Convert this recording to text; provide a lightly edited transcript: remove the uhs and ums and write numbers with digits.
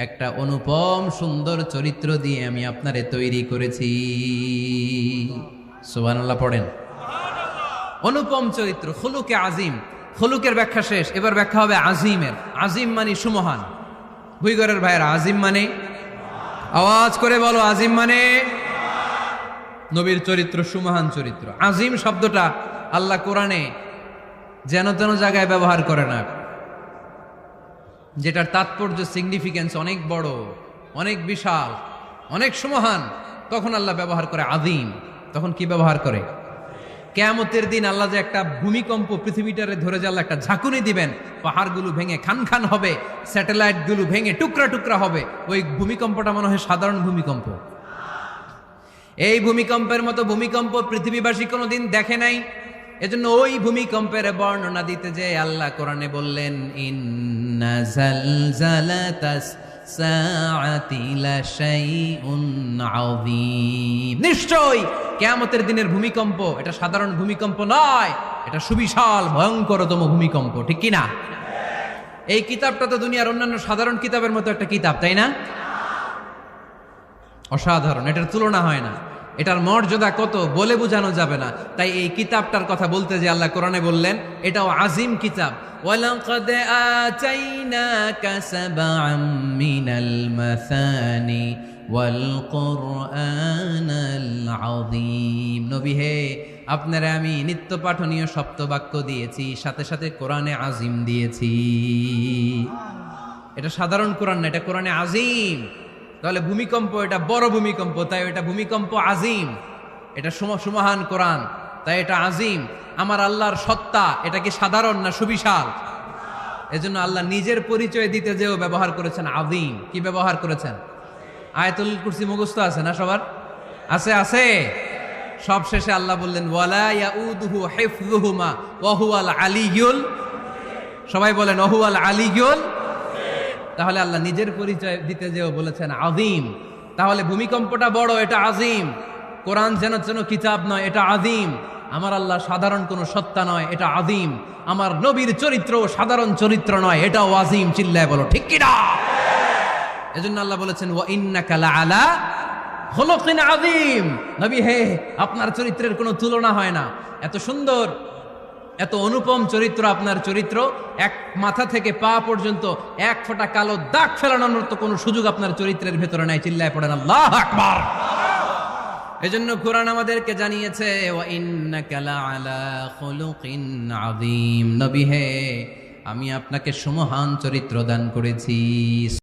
একটা অনুপম সুন্দর চরিত্র দিয়ে আমি আপনারে তৈরি করেছি। সুবহানাল্লাহ পড়েন। অনুপম চরিত্র, খুলুকে আজিম। খুলুকের ব্যাখ্যা শেষ, এবার ব্যাখ্যা হবে আজিমের। আজিম মানে সুমহান। ভুইগরের ভাইয়েরা, আজিম মানে, আওয়াজ করে বলো, আজিম মানে নবীর চরিত্র, সুমহান চরিত্র। আজিম শব্দটা আল্লাহ কোরআনে যেন তেন জায়গায় ব্যবহার করে না, যেটার তাৎপর্য, সিগনিফিকেন্স অনেক বড়, অনেক বিশাল, অনেক সুমহান, তখন আল্লাহ ব্যবহার করে আযীম। তখন কি ব্যবহার করে? কিয়ামতের দিন আল্লাহ যে একটা ভূমিকম্প পৃথিবীটারে ধরে যে আল্লাহ একটা ঝাঁকুনি দিবেন, পাহাড়গুলো ভেঙে খান খান হবে, স্যাটেলাইটগুলো ভেঙে টুকরা টুকরা হবে। ওই ভূমিকম্পটা মনে হয় সাধারণ ভূমিকম্প। এই ভূমিকম্পের মতো ভূমিকম্প পৃথিবীবাসী কোনোদিন দেখে নাই। এজন্য ওই ভূমিকম্পের বর্ণনা দিতে যে আল্লাহ কোরআনে বললেন, ইন্না জালজালাতাস সাআতি লাশাইউন আযীম। নিশ্চয় কিয়ামতের দিনের ভূমিকম্প এটা সাধারণ ভূমিকম্প নয়, এটা সুবিশাল ভয়ঙ্করতম ভূমিকম্প। ঠিক কি না? এই কিতাবটা তো দুনিয়ার অন্যান্য সাধারণ কিতাবের মতো একটা কিতাব, তাই না? অসাধারণ, এটার তুলনা হয় না। এটার মর্যাদা কত বলে বোঝানো যাবে না। তাই এই কিতাবটার কথা বলতে যে আল্লাহ কোরআনে বললেন এটাও আজিম কিতাব। ওয়ালাকাদ আতাইনাকা সাবআম মিনাল মাসানি ওয়াল কুরআনাল আযীম। নবী হে, আপনারে আমি নিত্য পাঠনীয় সপ্তবাক্য দিয়েছি, সাথে সাথে কোরআনে আজিম দিয়েছি। এটা সাধারণ কোরআন না, এটা কোরআনে আজিম। তাহলে ভূমিকম্প এটা বড় ভূমিকম্প, তাই এটা ভূমিকম্প আজিম। এটা সুমহান কোরআন, তাই এটা আজিম। আমার আল্লাহর সত্তা এটা কি সাধারণ না সুবিশাল? এজন্য আল্লাহ নিজের পরিচয় দিতে যেও ব্যবহার করেছেন আযীম। কি ব্যবহার করেছেন? আয়াতুল কুরসি মুখস্থ আছে না সবার? আছে, আছে। সব শেষে আল্লাহ বললেন ওয়ালা ইয়াউদুহু হিফযুহুমা ওয়া হুয়াল আলিয়্যুল। সবাই বলেন ওয়া হুয়াল আলিয়্যুল। তাহলে আল্লাহ নিজের পরিচয় দিতে যেও বলেছেন আযীম। তাহলে ভূমিকম্পটা বড়, এটা আযীম। কোরআন যেন যেন কিতাব নয়, এটা আযীম। আমার আল্লাহ সাধারণ কোনো সত্তা নয়, এটা আযীম। আমার নবীর চরিত্র সাধারণ চরিত্র নয়, এটাও আযীম। চিল্লায় বলো ঠিক কি না? এজন্য আল্লাহ বলেছেন ওয়া ইন্নাকা লাআলা খুলুকিন আযীম। নবী হে, আপনার চরিত্রের কোনো তুলনা হয় না। এত সুন্দর, এত অনুপম চরিত্র আপনার চরিত্র। এক মাথা থেকে পা পর্যন্ত এক ফোঁটা কালো দাগ ফেলানোর মতো কোনো সুযোগ আপনার চরিত্রের ভেতরে নাই। চিল্লায় পড়েন আল্লাহু আকবার। এজন্য কোরআন আমাদেরকে জানিয়েছে ওয়া ইন্নাকা লাআলা খুলুকিন আযীম। নবী হে, আমি আপনাকে সুমহান চরিত্র দান করেছি।